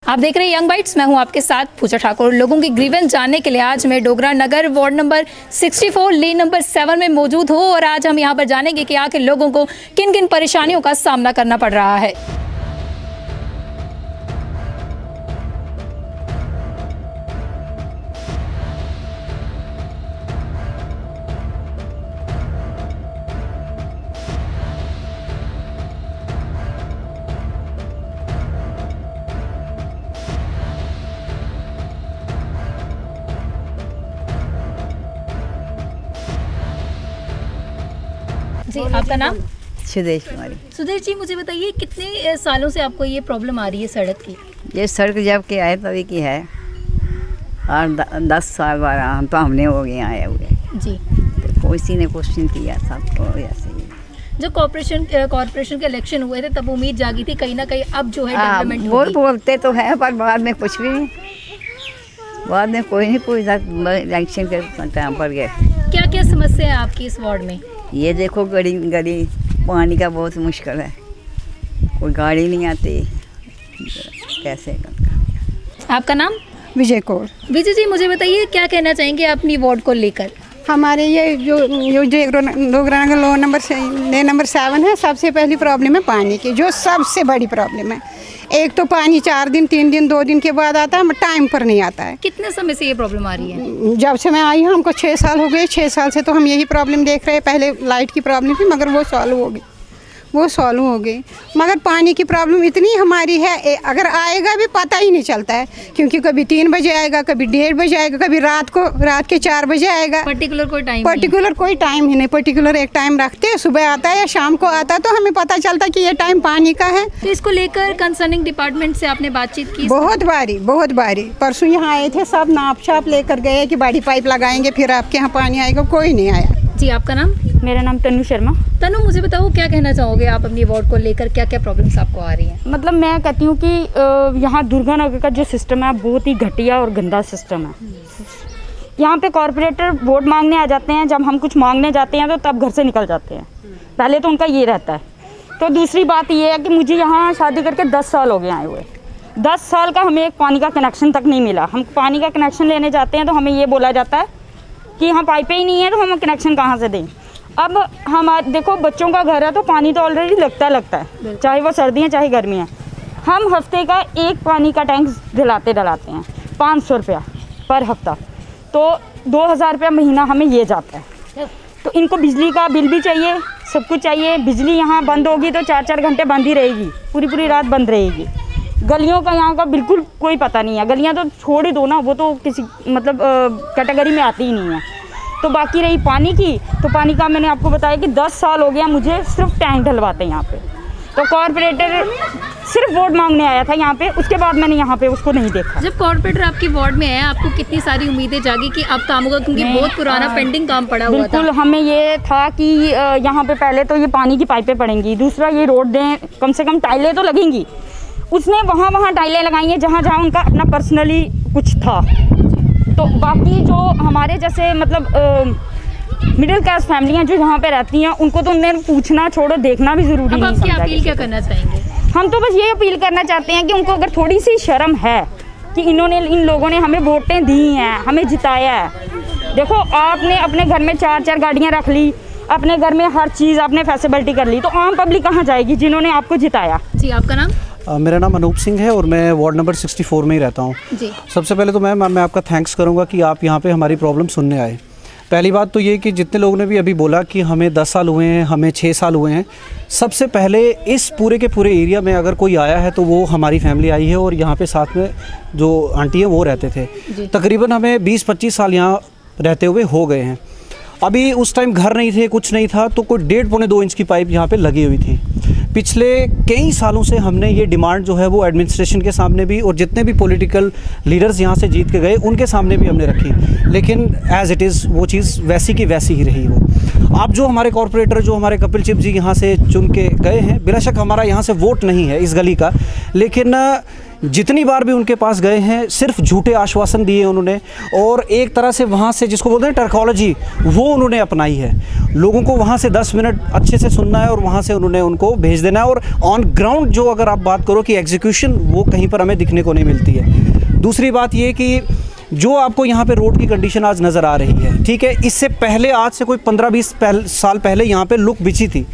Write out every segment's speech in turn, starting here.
आप देख रहे हैं यंग बाइट्स, मैं हूं आपके साथ पूजा ठाकुर। लोगों की ग्रीवेंस जानने के लिए आज मैं डोगरा नगर वार्ड नंबर 64 लेन नंबर 7 में मौजूद हूं और आज हम यहां पर जानेंगे कि आखिर लोगों को किन किन परेशानियों का सामना करना पड़ रहा है। जी, आपका नाम? सुदेश कुमारी। सुदेश जी, मुझे बताइए कितने सालों से आपको ये प्रॉब्लम आ रही है सड़क की? ये सड़क जब के आए तभी की है और 10 साल बाद हम तो हमने हो गए आए हुए जी। तो किसी ने क्वेश्चन किया सबको ऐसे ही। जो कॉर्पोरेशन के इलेक्शन हुए थे तब उम्मीद जागी थी कहीं ना कहीं अब जो है डेवलपमेंट वो बोलते तो हैं पर बाद में कुछ भी नहीं, बाद में कोई नहीं पूछता। इलेक्शन के टाइम पर गए। क्या क्या समस्या है आपकी इस वार्ड में? ये देखो गली पानी का बहुत मुश्किल है, कोई गाड़ी नहीं आती, कैसे? आपका नाम? विजय कौर। विजय जी, मुझे बताइए क्या कहना चाहेंगे अपनी वार्ड को लेकर? हमारे ये जो डोगरा नगर लेन नंबर 7 है, सबसे पहली प्रॉब्लम है पानी की, जो सबसे बड़ी प्रॉब्लम है। एक तो पानी 4 दिन 3 दिन 2 दिन के बाद आता है, टाइम पर नहीं आता है। कितने समय से ये प्रॉब्लम आ रही है? जब से मैं आई हूँ हमको 6 साल हो गए। 6 साल से तो हम यही प्रॉब्लम देख रहे हैं। पहले लाइट की प्रॉब्लम थी मगर वो सॉल्व हो गई, मगर पानी की प्रॉब्लम इतनी हमारी है, अगर आएगा भी पता ही नहीं चलता है, क्योंकि कभी 3 बजे आएगा, कभी 1:30 बजे आएगा, कभी रात के 4 बजे आएगा। पर्टिकुलर कोई टाइम ही नहीं। पर्टिकुलर एक टाइम रखते हैं, सुबह आता है या शाम को आता है, तो हमें पता चलता है कि ये टाइम पानी का है। तो इसको लेकर कंसर्निंग डिपार्टमेंट से आपने बातचीत की? बहुत बारी। परसों यहाँ आए थे, सब नाप छाप लेकर गए कि बड़ी पाइप लगाएंगे फिर आपके यहाँ पानी आएगा, कोई नहीं आया। जी, आपका नाम? मेरा नाम तनु शर्मा। तनु, मुझे बताओ क्या कहना चाहोगे आप अपनी वार्ड को लेकर, क्या क्या प्रॉब्लम्स आपको आ रही हैं? मतलब मैं कहती हूँ कि यहाँ दुर्गा नगर का जो सिस्टम है बहुत ही घटिया और गंदा सिस्टम है। यहाँ पे कॉर्पोरेटर वोट मांगने आ जाते हैं, जब हम कुछ मांगने जाते हैं तो तब घर से निकल जाते हैं। पहले तो उनका ये रहता है। तो दूसरी बात ये है कि मुझे यहाँ शादी करके 10 साल हो गए आए हुए। 10 साल का हमें एक पानी का कनेक्शन तक नहीं मिला। हम पानी का कनेक्शन लेने जाते हैं तो हमें ये बोला जाता है कि यहाँ पाइपें ही नहीं है, तो हम कनेक्शन कहाँ से दें। अब हम देखो बच्चों का घर है तो पानी तो ऑलरेडी लगता है, चाहे वो सर्दी है चाहे गर्मी है। हम हफ्ते का एक पानी का टैंक दिलाते हैं 500 रुपया पर हफ्ता, तो 2000 रुपया महीना हमें ये जाता है। तो इनको बिजली का बिल भी चाहिए, सब कुछ चाहिए। बिजली यहाँ बंद होगी तो 4-4 घंटे बंद ही रहेगी, पूरी रात बंद रहेगी। गलियों का यहाँ का बिल्कुल कोई पता नहीं है। गलियाँ तो छोड़ ही दो ना, वो तो किसी मतलब कैटेगरी में आती ही नहीं है। तो बाकी रही पानी की, तो पानी का मैंने आपको बताया कि 10 साल हो गया मुझे सिर्फ टैंक डलवाते हैं यहाँ पे। तो कॉर्पोरेटर सिर्फ वोट मांगने आया था यहाँ पे, उसके बाद मैंने यहाँ पे उसको नहीं देखा। जब कॉर्पोरेटर आपकी वार्ड में आया, आपको कितनी सारी उम्मीदें जागी कि अब काम होगा, क्योंकि बहुत पुराना पेंडिंग काम पड़ा हुआ था? बिल्कुल, हमें ये था कि यहाँ पे पहले तो ये पानी की पाइपें पड़ेंगी, दूसरा ये रोड दें, कम से कम टाइलें तो लगेंगी। उसने वहाँ टाइलें लगाई हैं जहाँ उनका अपना पर्सनली कुछ था। तो बाकी जो हमारे जैसे मतलब मिडिल क्लास फैमिलियाँ जो यहाँ पे रहती हैं, उनको तो उन्हें पूछना छोड़ो, देखना भी ज़रूरी नहीं। अब आप अपील क्या करना चाहेंगे? हम तो बस ये अपील करना चाहते हैं कि उनको अगर थोड़ी सी शर्म है कि इन लोगों ने हमें वोटें दी हैं, हमें जिताया है। देखो, आपने अपने घर में 4-4 गाड़ियाँ रख ली, अपने घर में हर चीज़ आपने फैसिलिटी कर ली, तो आम पब्लिक कहाँ जाएगी जिन्होंने आपको जिताया? जी, आपका नाम? मेरा नाम अनूप सिंह है और मैं वार्ड नंबर 64 में ही रहता हूँ। जी। सबसे पहले तो मैं आपका थैंक्स करूँगा कि आप यहाँ पे हमारी प्रॉब्लम सुनने आए। पहली बात तो ये कि जितने लोगों ने भी अभी बोला कि हमें 10 साल हुए हैं, हमें 6 साल हुए हैं, सबसे पहले इस पूरे के पूरे एरिया में अगर कोई आया है तो वो हमारी फैमिली आई है और यहाँ पे साथ में जो आंटी हैं वो रहते थे। तकरीबन हमें 20-25 साल यहाँ रहते हुए हो गए हैं। अभी उस टाइम घर नहीं थे, कुछ नहीं था, तो कोई 1.5-2 इंच की पाइप यहाँ पे लगी हुई थी। पिछले कई सालों से हमने ये डिमांड जो है वो एडमिनिस्ट्रेशन के सामने भी और जितने भी पॉलिटिकल लीडर्स यहाँ से जीत के गए उनके सामने भी हमने रखी, लेकिन एज़ इट इज़ वो चीज़ वैसी की वैसी ही रही। वो अब जो हमारे कॉर्पोरेटर जो हमारे कपिल चिप जी यहाँ से चुन के गए हैं, बेशक हमारा यहाँ से वोट नहीं है इस गली का, लेकिन जितनी बार भी उनके पास गए हैं सिर्फ झूठे आश्वासन दिए उन्होंने, और एक तरह से वहाँ से जिसको बोलते हैं टर्कोलॉजी वो उन्होंने अपनाई है। लोगों को वहाँ से 10 मिनट अच्छे से सुनना है और वहाँ से उन्होंने उनको भेज देना है, और ऑन ग्राउंड जो अगर आप बात करो कि एग्जीक्यूशन वो कहीं पर हमें दिखने को नहीं मिलती है। दूसरी बात ये कि जो आपको यहाँ पे रोड की कंडीशन आज नज़र आ रही है, ठीक है, इससे पहले आज से कोई 15-20 साल पहले यहाँ पे लुक बिछी थी।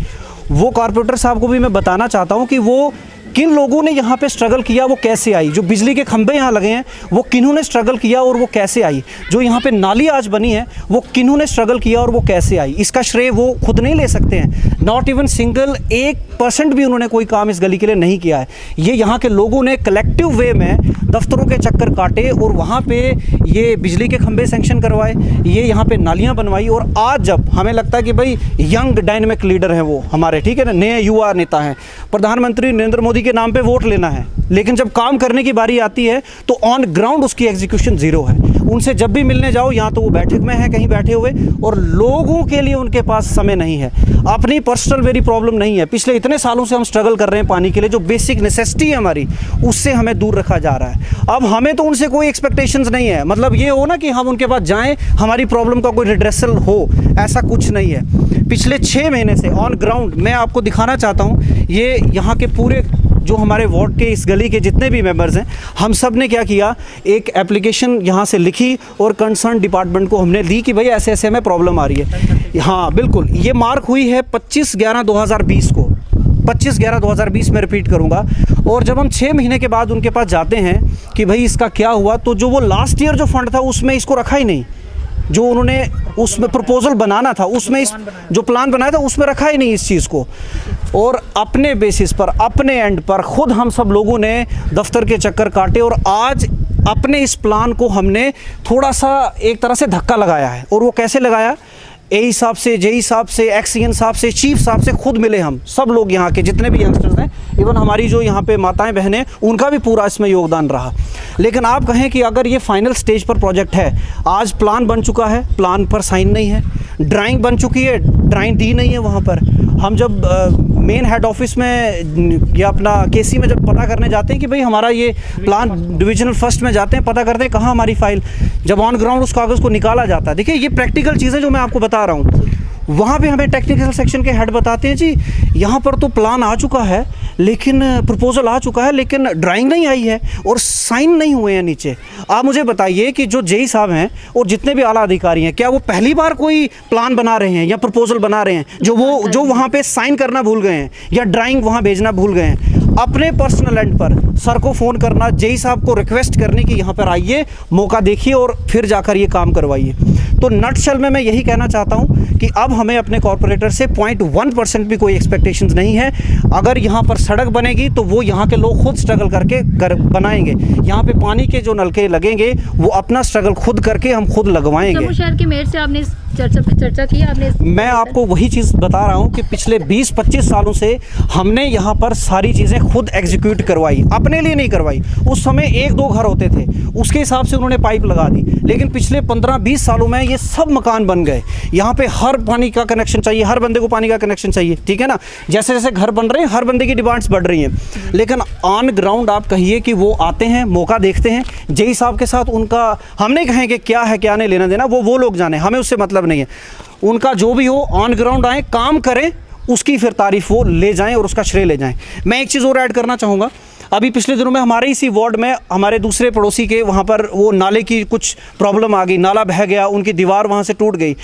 वो कॉर्पोरेटर साहब को भी मैं बताना चाहता हूँ कि वो किन लोगों ने यहाँ पे स्ट्रगल किया, वो कैसे आई। जो बिजली के खंभे यहाँ लगे हैं वो किन्होंने स्ट्रगल किया और वो कैसे आई। जो यहाँ पे नाली आज बनी है वो किन्होंने स्ट्रगल किया और वो कैसे आई। इसका श्रेय वो खुद नहीं ले सकते हैं। नॉट इवन सिंगल 1% भी उन्होंने कोई काम इस गली के लिए नहीं किया है। ये यहाँ के लोगों ने कलेक्टिव वे में दफ्तरों के चक्कर काटे और वहाँ पे ये बिजली के खंभे सेंक्शन करवाए, ये यहाँ पे नालियाँ बनवाई। और आज जब हमें लगता है कि भाई यंग डायनेमिक लीडर हैं वो हमारे, ठीक है ना, नए युवा नेता हैं, प्रधानमंत्री नरेंद्र मोदी के नाम पे वोट लेना है, लेकिन जब काम करने की बारी आती है तो ऑन ग्राउंड उसकी एग्जीक्यूशन जीरो है। उनसे जब भी मिलने जाओ या तो वो बैठक में है कहीं बैठे हुए, और लोगों के लिए उनके पास समय नहीं है। अपनी पर्सनल वेरी प्रॉब्लम नहीं है। पिछले इतने सालों से हम स्ट्रगल कर रहे हैं पानी के लिए, जो बेसिक नेसेसिटी है हमारी उससे हमें दूर रखा जा रहा है। अब हमें तो उनसे कोई एक्सपेक्टेशंस नहीं है, मतलब ये हो ना कि हम उनके पास जाएं हमारी प्रॉब्लम का कोई रिड्रेसल हो, ऐसा कुछ नहीं है। पिछले 6 महीने से ऑन ग्राउंड मैं आपको दिखाना चाहता हूँ, ये यहाँ के पूरे जो हमारे वार्ड के इस गली के जितने भी मेंबर्स हैं, हम सब ने क्या किया, एक एप्लीकेशन यहाँ से लिखी और कंसर्न डिपार्टमेंट को हमने दी कि भाई ऐसे ऐसे हमें प्रॉब्लम आ रही है। हाँ बिल्कुल, ये मार्क हुई है 25/11/2020 को, 25/11/2020 में रिपीट करूँगा। और जब हम 6 महीने के बाद उनके पास जाते हैं कि भाई इसका क्या हुआ, तो जो वो लास्ट ईयर जो फंड था उसमें इसको रखा ही नहीं। जो उन्होंने उसमें प्रपोजल बनाना था उसमें इस जो प्लान बनाया था उसमें रखा ही नहीं इस चीज़ को। और अपने बेसिस पर अपने एंड पर खुद हम सब लोगों ने दफ्तर के चक्कर काटे और आज अपने इस प्लान को हमने थोड़ा सा एक तरह से धक्का लगाया है। और वो कैसे लगाया, एई साहब से, जेई साहब से, एक्सीएन साहब से, चीफ साहब से खुद मिले हम सब लोग, यहाँ के जितने भी यंगस्टर्स हैं, इवन हमारी जो यहाँ पे माताएं बहनें, उनका भी पूरा इसमें योगदान रहा। लेकिन आप कहें कि अगर ये फाइनल स्टेज पर प्रोजेक्ट है, आज प्लान बन चुका है, प्लान पर साइन नहीं है, ड्राइंग बन चुकी है, ड्राइंग दी नहीं है वहाँ पर। हम जब मेन हेड ऑफिस में या अपना केसी में जब पता करने जाते हैं कि भाई हमारा ये प्लान डिविजनल फर्स्ट में जाते हैं, पता करते हैं कहाँ हमारी फाइल, जब ऑन ग्राउंड उस कागज़ को निकाला जाता है। देखिए ये प्रैक्टिकल चीज़ें जो मैं आपको बता रहा हूँ, वहाँ पे हमें टेक्निकल सेक्शन के हेड बताते हैं जी यहाँ पर तो प्लान आ चुका है, लेकिन प्रपोजल आ चुका है, लेकिन ड्राइंग नहीं आई है और साइन नहीं हुए हैं नीचे। आप मुझे बताइए कि जो जेई साहब हैं और जितने भी आला अधिकारी हैं, क्या वो पहली बार कोई प्लान बना रहे हैं या प्रपोजल बना रहे हैं जो वहाँ पे साइन करना भूल गए हैं या ड्राइंग वहाँ भेजना भूल गए हैं? अपने पर्सनल एंड पर सर को फ़ोन करना, जेई साहब को रिक्वेस्ट करने की यहाँ पर आइए, मौका देखिए और फिर जाकर ये काम करवाइए। तो नटशेल में मैं यही कहना चाहता हूँ कि अब हमें अपने कॉर्पोरेटर से 0.1% भी कोई एक्सपेक्टेशंस नहीं है। अगर यहाँ पर सड़क बनेगी तो वो यहाँ के लोग खुद स्ट्रगल करके बनाएंगे। यहाँ पे पानी के जो नलके लगेंगे वो अपना स्ट्रगल खुद करके हम खुद लगवाएंगे। शहर के मेयर से आपने चर्चा की आपने? मैं आपको वही चीज़ बता रहा हूँ कि पिछले 20-25 सालों से हमने यहाँ पर सारी चीज़ें खुद एग्जीक्यूट करवाई, अपने लिए नहीं करवाई। उस समय 1-2 घर होते थे, उसके हिसाब से उन्होंने पाइप लगा दी, लेकिन पिछले 15-20 सालों में ये सब मकान बन गए। यहाँ पे हर पानी का कनेक्शन चाहिए, हर बंदे को पानी का कनेक्शन चाहिए, ठीक है ना। जैसे जैसे घर बन रहे हैं हर बंदे की डिमांड्स बढ़ रही हैं, लेकिन ऑन ग्राउंड आप कहिए कि वो आते हैं, मौका देखते हैं, जेई साहब के साथ उनका हम नहीं कहेंगे क्या है क्या नहीं लेना देना, वो लोग जाने, हमें उससे मतलब नहीं है। उनका जो भी हो ऑन ग्राउंड आए, काम करें, उसकी फिर तारीफ वो ले जाएं और उसका श्रेय ले जाएं। मैं एक चीज़ और ऐड करना चाहूँगा, अभी पिछले दिनों में हमारे इसी वार्ड में हमारे दूसरे पड़ोसी के वहाँ पर वो नाले की कुछ प्रॉब्लम आ गई, नाला बह गया, उनकी दीवार वहाँ से टूट गई।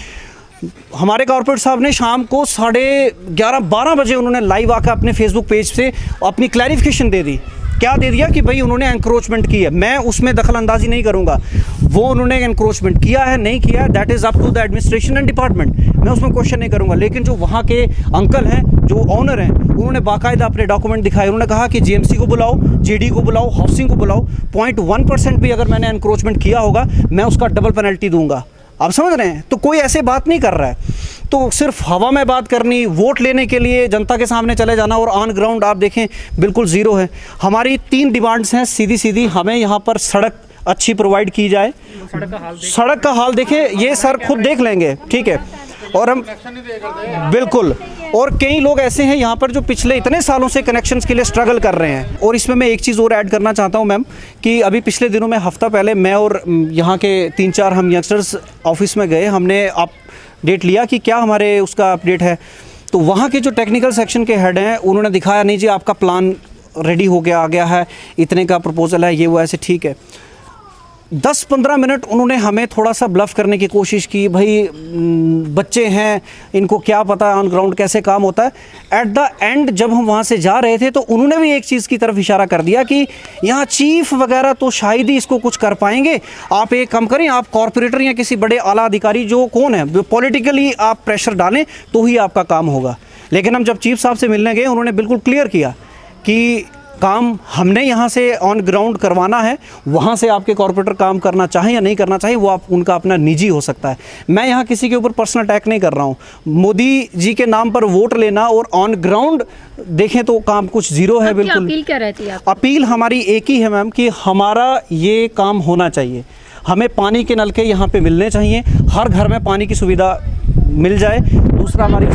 हमारे कॉर्पोरेट साहब ने शाम को 11:30-12 बजे उन्होंने लाइव आकर अपने फेसबुक पेज से अपनी क्लैरिफिकेशन दे दी। क्या दे दिया कि भाई उन्होंने एनक्रोचमेंट की है, मैं उसमें दखल अंदाजी नहीं करूंगा, वो उन्होंने एनक्रोचमेंट किया है नहीं किया है, that is up to the administration and department, मैं उसमें क्वेश्चन नहीं करूंगा। लेकिन जो वहाँ के अंकल हैं, जो ऑनर हैं, उन्होंने बाकायदा अपने डॉक्यूमेंट दिखाए, उन्होंने कहा कि जीएमसी को बुलाओ, जीडी को बुलाओ, हाउसिंग को बुलाओ, 0.1% भी अगर मैंने एनक्रोचमेंट किया होगा मैं उसका डबल पेनल्टी दूंगा। आप समझ रहे हैं? तो कोई ऐसे बात नहीं कर रहा है, तो सिर्फ हवा में बात करनी, वोट लेने के लिए जनता के सामने चले जाना, और ऑन ग्राउंड आप देखें बिल्कुल ज़ीरो है। हमारी 3 डिमांड्स हैं सीधी सीधी, हमें यहाँ पर सड़क अच्छी प्रोवाइड की जाए। सड़क का हाल देखें, ये सर खुद देख लेंगे, ठीक है। और हम बिल्कुल, और कई लोग ऐसे हैं यहाँ पर जो पिछले इतने सालों से कनेक्शंस के लिए स्ट्रगल कर रहे हैं। और इसमें मैं एक चीज़ और ऐड करना चाहता हूँ मैम, कि अभी पिछले दिनों में हफ्ता पहले मैं और यहाँ के 3-4 हम यंगस्टर्स ऑफिस में गए, हमने अपडेट लिया कि क्या हमारे उसका अपडेट है। तो वहाँ के जो टेक्निकल सेक्शन के हेड हैं उन्होंने दिखाया, नहीं जी आपका प्लान रेडी हो गया, आ गया है, इतने का प्रपोजल है, ये वो ऐसे, ठीक है। 10-15 मिनट उन्होंने हमें थोड़ा सा ब्लफ करने की कोशिश की, भाई बच्चे हैं, इनको क्या पता ऑन ग्राउंड कैसे काम होता है। एट द एंड जब हम वहाँ से जा रहे थे तो उन्होंने भी एक चीज़ की तरफ इशारा कर दिया कि यहाँ चीफ वगैरह तो शायद ही इसको कुछ कर पाएंगे, आप एक काम करें, आप कॉरपोरेटर या किसी बड़े आला अधिकारी जो कौन है, जो पॉलिटिकली आप प्रेशर डालें तो ही आपका काम होगा। लेकिन हम जब चीफ साहब से मिलने गए, उन्होंने बिल्कुल क्लियर किया कि काम हमने यहाँ से ऑन ग्राउंड करवाना है, वहाँ से आपके कॉर्पोरेटर काम करना चाहें या नहीं करना चाहिए वो आप उनका अपना निजी हो सकता है। मैं यहाँ किसी के ऊपर पर्सनल अटैक नहीं कर रहा हूँ। मोदी जी के नाम पर वोट लेना और ऑन ग्राउंड देखें तो काम कुछ जीरो है। बिल्कुल अपील क्या रहती है? अपील हमारी एक ही है मैम कि हमारा ये काम होना चाहिए, हमें पानी के नलके यहाँ पे मिलने चाहिए, हर घर में पानी की सुविधा मिल जाए। दूसरा हमारी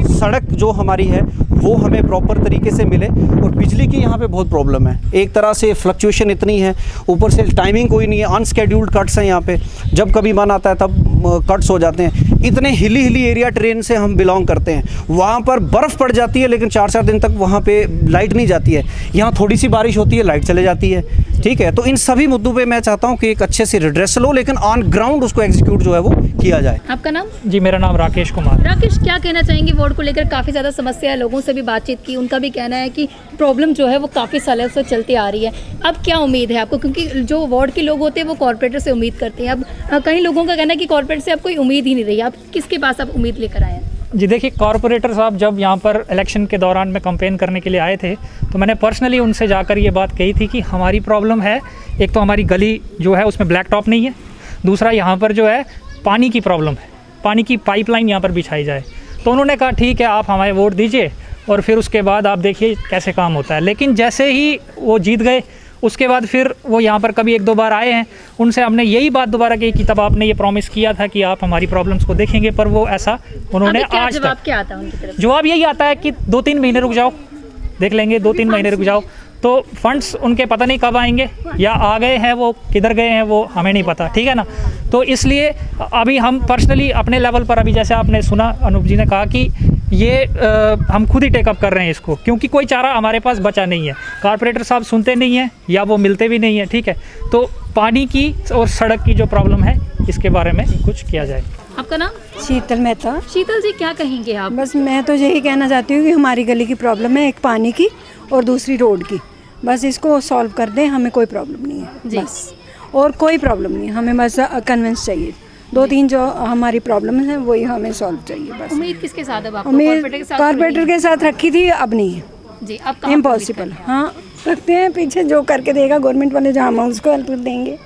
सड़क जो हमारी है वो हमें प्रॉपर तरीके से मिले। और बिजली की यहाँ पे बहुत प्रॉब्लम है, एक तरह से फ्लक्चुएशन इतनी है, ऊपर से टाइमिंग कोई नहीं है, अनस्केड्यूल्ड कट्स हैं यहाँ पे, जब कभी मन आता है तब कट्स हो जाते हैं। इतने हिली एरिया ट्रेन से हम बिलोंग करते हैं, वहाँ पर बर्फ़ पड़ जाती है लेकिन 4-4 दिन तक वहाँ पे लाइट नहीं जाती है। यहाँ थोड़ी सी बारिश होती है लाइट चले जाती है, ठीक है। तो इन सभी मुद्दों पे मैं चाहता हूँ कि एक अच्छे से रिड्रेसल हो, लेकिन ऑन ग्राउंड उसको एग्जीक्यूट जो है वो किया जाए। आपका नाम? जी मेरा नाम राकेश कुमार। राकेश, क्या कहना चाहेंगे वार्ड को लेकर? काफ़ी ज़्यादा समस्या है, लोगों से भी बातचीत की, उनका भी कहना है कि प्रॉब्लम जो है वो काफ़ी सालों से चलती आ रही है। अब क्या उम्मीद है आपको, क्योंकि जो वार्ड के लोग होते हैं वो कॉर्पोरेटर से उम्मीद करते हैं, अब कई लोगों का कहना है कि कॉर्पोरेटर से अब कोई उम्मीद ही नहीं रही, अब किसके पास आप उम्मीद लेकर आए हैं? जी देखिए, कॉर्पोरेटर साहब जब यहाँ पर इलेक्शन के दौरान में कंपेन करने के लिए आए थे तो मैंने पर्सनली उनसे जाकर ये बात कही थी कि हमारी प्रॉब्लम है, एक तो हमारी गली जो है उसमें ब्लैक टॉप नहीं है, दूसरा यहाँ पर जो है पानी की प्रॉब्लम है, पानी की पाइपलाइन यहाँ पर बिछाई जाए। तो उन्होंने कहा ठीक है आप हमें वोट दीजिए और फिर उसके बाद आप देखिए कैसे काम होता है। लेकिन जैसे ही वो जीत गए उसके बाद फिर वो यहाँ पर कभी 1-2 बार आए हैं, उनसे हमने यही बात दोबारा की कि तब आपने ये प्रॉमिस किया था कि आप हमारी प्रॉब्लम्स को देखेंगे, पर वो ऐसा उन्होंने आज तक जवाब क्या आता है उनकी तरफ? जवाब यही आता है कि 2-3 महीने रुक जाओ, देख लेंगे, 2-3 महीने रुक जाओ। तो फंड्स उनके पता नहीं कब आएंगे या आ गए हैं, वो किधर गए हैं वो हमें नहीं पता, ठीक है ना। तो इसलिए अभी हम पर्सनली अपने लेवल पर, अभी जैसे आपने सुना अनूप जी ने कहा कि ये हम खुद ही टेकअप कर रहे हैं इसको, क्योंकि कोई चारा हमारे पास बचा नहीं है। कॉर्पोरेटर साहब सुनते नहीं हैं या वो मिलते भी नहीं हैं, ठीक है। तो पानी की और सड़क की जो प्रॉब्लम है इसके बारे में कुछ किया जाए। आपका नाम? शीतल मेहता। शीतल जी, क्या कहेंगे आप? बस मैं तो यही कहना चाहती हूँ कि हमारी गली की प्रॉब्लम है, एक पानी की और दूसरी रोड की, बस इसको सॉल्व कर दें, हमें कोई प्रॉब्लम नहीं है बस, और कोई प्रॉब्लम नहीं है, हमें बस कन्विंस चाहिए। 2-3 जो हमारी प्रॉब्लम है वही हमें सॉल्व चाहिए बस। उम्मीद किसके साथ है? उम्मीद कॉर्पोरेटर के साथ रखी थी, अब नहीं है जी, अब इम्पॉसिबल। हाँ रखते हैं, पीछे जो करके देगा गवर्नमेंट वाले, जहाँ हम उसको हेल्प देंगे,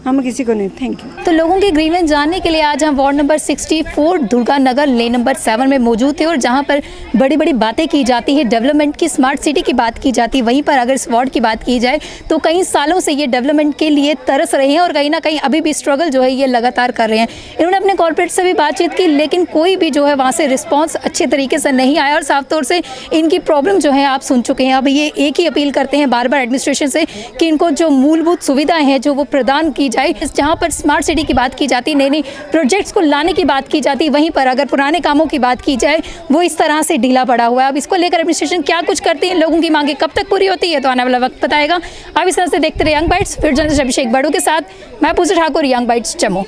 हम किसी को नहीं। Thank you. तो लोगों की ग्रीवेंस जानने के लिए आज हम वार्ड नंबर 64 दुर्गा नगर लेन नंबर 7 में मौजूद थे, और जहां पर बड़ी बड़ी बातें की जाती है, डेवलपमेंट की, स्मार्ट सिटी की बात की जाती है, वहीं पर अगर इस वार्ड की बात की जाए तो कई सालों से ये डेवलपमेंट के लिए तरस रहे हैं और कहीं ना कहीं अभी भी स्ट्रगल जो है ये लगातार कर रहे हैं। इन्होंने अपने कॉर्पोरेट से भी बातचीत की, लेकिन कोई भी जो है वहाँ से रिस्पॉन्स अच्छे तरीके से नहीं आया, और साफ तौर से इनकी प्रॉब्लम जो है आप सुन चुके हैं। अब ये एक ही अपील करते हैं बार बार एडमिनिस्ट्रेशन से कि इनको जो मूलभूत सुविधाएँ हैं जो वो प्रदान की जाए। जहाँ पर स्मार्ट सिटी की बात की जाती, नई नई प्रोजेक्ट्स को लाने की बात की जाती, वहीं पर अगर पुराने कामों की बात की जाए वो इस तरह से ढीला पड़ा हुआ है। अब इसको लेकर एडमिनिस्ट्रेशन क्या कुछ करती है, लोगों की मांगे कब तक पूरी होती है, तो आने वाला वक्त बताएगा। अब इस तरह से देखते रहे यंग बाइट्स। फिर जर्नलिस्ट अभिषेक बड़ू के साथ मैं पूजा ठाकुर, यंग बाइट्स जम्मू।